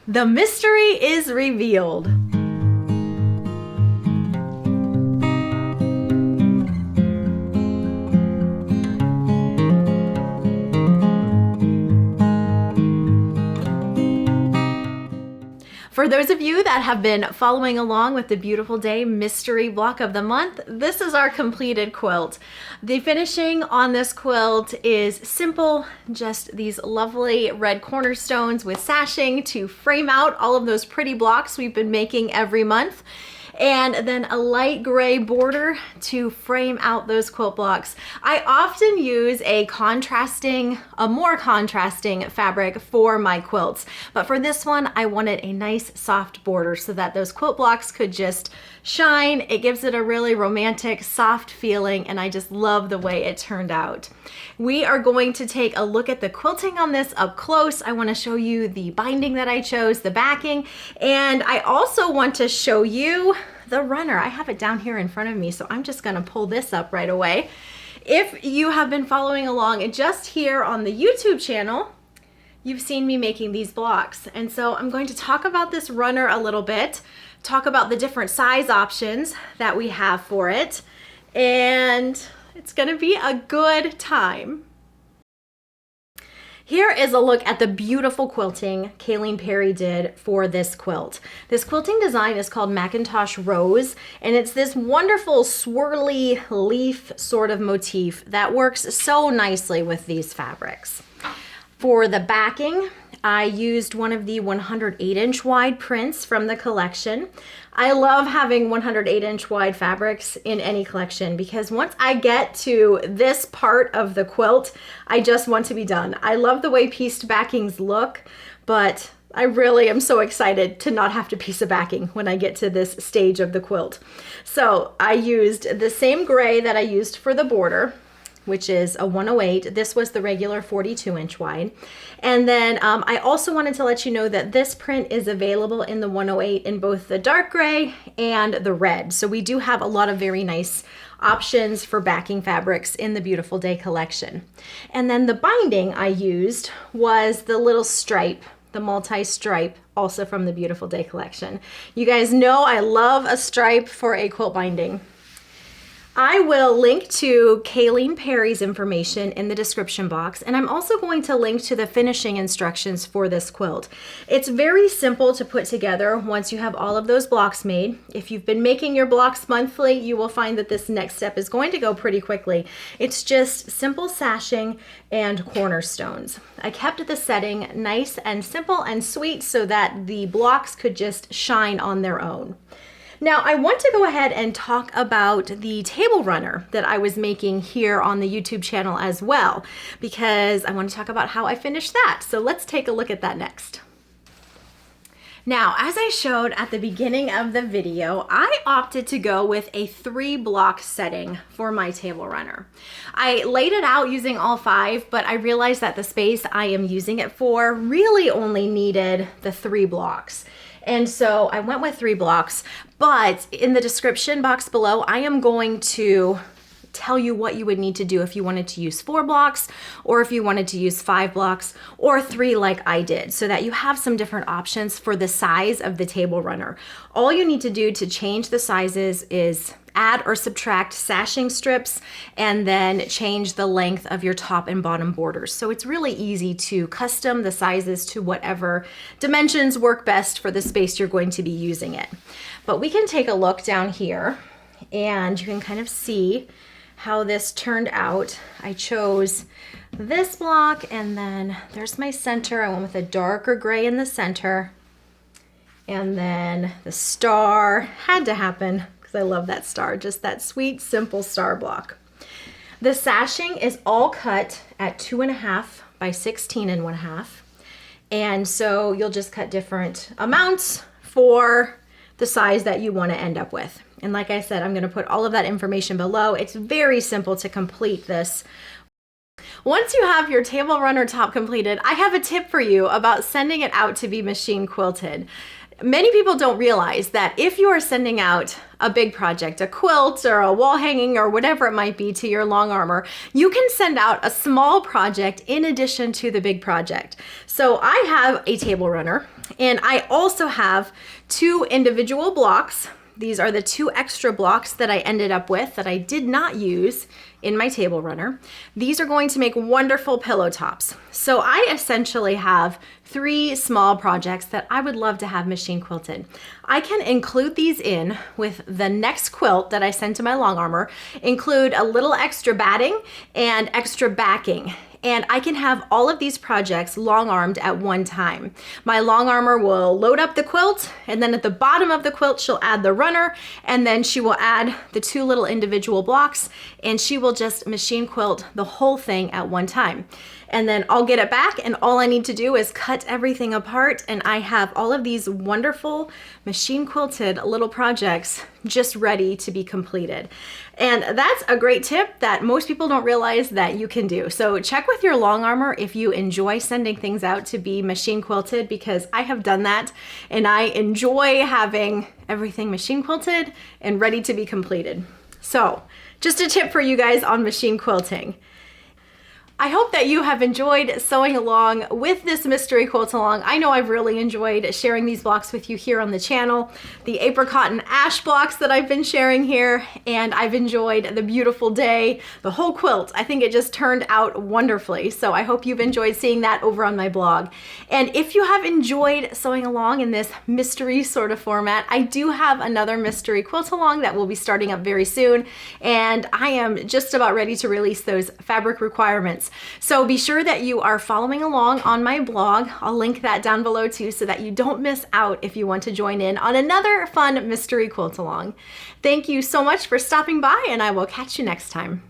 The mystery is revealed. For those of you that have been following along with the Beautiful Day Mystery Block of the Month, this is our completed quilt. The finishing on this quilt is simple, just these lovely red cornerstones with sashing to frame out all of those pretty blocks we've been making every month. And then a light gray border to frame out those quilt blocks. I often use a more contrasting fabric for my quilts, but for this one, I wanted a nice soft border so that those quilt blocks could just shine. It gives it a really romantic, soft feeling, and I just love the way it turned out. We are going to take a look at the quilting on this up close. I want to show you the binding that I chose, the backing, and I also want to show you the runner. I have it down here in front of me, so I'm just going to pull this up right away. If you have been following along just here on the YouTube channel, you've seen me making these blocks. And so I'm going to talk about this runner a little bit, talk about the different size options that we have for it, and it's going to be a good time. Here is a look at the beautiful quilting Kayleen Perry did for this quilt. This quilting design is called Macintosh Rose, and it's this wonderful swirly leaf sort of motif that works so nicely with these fabrics. For the backing, I used one of the 108-inch wide prints from the collection. I love having 108-inch wide fabrics in any collection because once I get to this part of the quilt, I just want to be done. I love the way pieced backings look, but I really am so excited to not have to piece a backing when I get to this stage of the quilt. So I used the same gray that I used for the border, which is a 108. This was the regular 42-inch wide. And then I also wanted to let you know that this print is available in the 108 in both the dark gray and the red. So we do have a lot of very nice options for backing fabrics in the Beautiful Day collection. And then the binding I used was the little stripe, the multi-stripe, also from the Beautiful Day collection. You guys know I love a stripe for a quilt binding. I will link to Kayleen Perry's information in the description box, and I'm also going to link to the finishing instructions for this quilt. It's very simple to put together once you have all of those blocks made. If you've been making your blocks monthly, you will find that this next step is going to go pretty quickly. It's just simple sashing and cornerstones. I kept the setting nice and simple and sweet so that the blocks could just shine on their own. Now I want to go ahead and talk about the table runner that I was making here on the YouTube channel as well, because I want to talk about how I finished that. So let's take a look at that next. Now, as I showed at the beginning of the video, I opted to go with a 3-block setting for my table runner. I laid it out using all 5, but I realized that the space I am using it for really only needed the 3 blocks. And so I went with 3 blocks, but in the description box below, I am going to tell you what you would need to do if you wanted to use 4 blocks, or if you wanted to use 5 blocks, or 3 like I did, so that you have some different options for the size of the table runner. All you need to do to change the sizes is add or subtract sashing strips and then change the length of your top and bottom borders. So it's really easy to custom the sizes to whatever dimensions work best for the space you're going to be using it. But we can take a look down here and you can kind of see how this turned out. I chose this block and then there's my center. I went with a darker gray in the center, and then the star had to happen because I love that star, just that sweet, simple star block. The sashing is all cut at 2.5 by 16.5. And so you'll just cut different amounts for the size that you want to end up with. And like I said, I'm going to put all of that information below. It's very simple to complete this. Once you have your table runner top completed, I have a tip for you about sending it out to be machine quilted. Many people don't realize that if you are sending out a big project, a quilt or a wall hanging or whatever it might be to your long armor, you can send out a small project in addition to the big project. So I have a table runner, and I also have 2 individual blocks. These are the 2 extra blocks that I ended up with that I did not use in my table runner. These are going to make wonderful pillow tops. So I essentially have 3 small projects that I would love to have machine quilted. I can include these in with the next quilt that I send to my long armor, include a little extra batting and extra backing. And I can have all of these projects long-armed at one time. My long armor will load up the quilt, and then at the bottom of the quilt, she'll add the runner, and then she will add the 2 little individual blocks, and she will just machine quilt the whole thing at one time. And then I'll get it back, and all I need to do is cut everything apart, and I have all of these wonderful machine quilted little projects just ready to be completed. And that's a great tip that most people don't realize that you can do. So check with your long armor if you enjoy sending things out to be machine quilted, because I have done that and I enjoy having everything machine quilted and ready to be completed. So just a tip for you guys on machine quilting. I hope that you have enjoyed sewing along with this mystery quilt along. I know I've really enjoyed sharing these blocks with you here on the channel, the Apricot and Ash blocks that I've been sharing here, and I've enjoyed the beautiful day, the whole quilt. I think it just turned out wonderfully, so I hope you've enjoyed seeing that over on my blog. And if you have enjoyed sewing along in this mystery sort of format, I do have another mystery quilt along that will be starting up very soon, and I am just about ready to release those fabric requirements. So be sure that you are following along on my blog. I'll link that down below too, so that you don't miss out if you want to join in on another fun mystery quilt along. Thank you so much for stopping by, and I will catch you next time.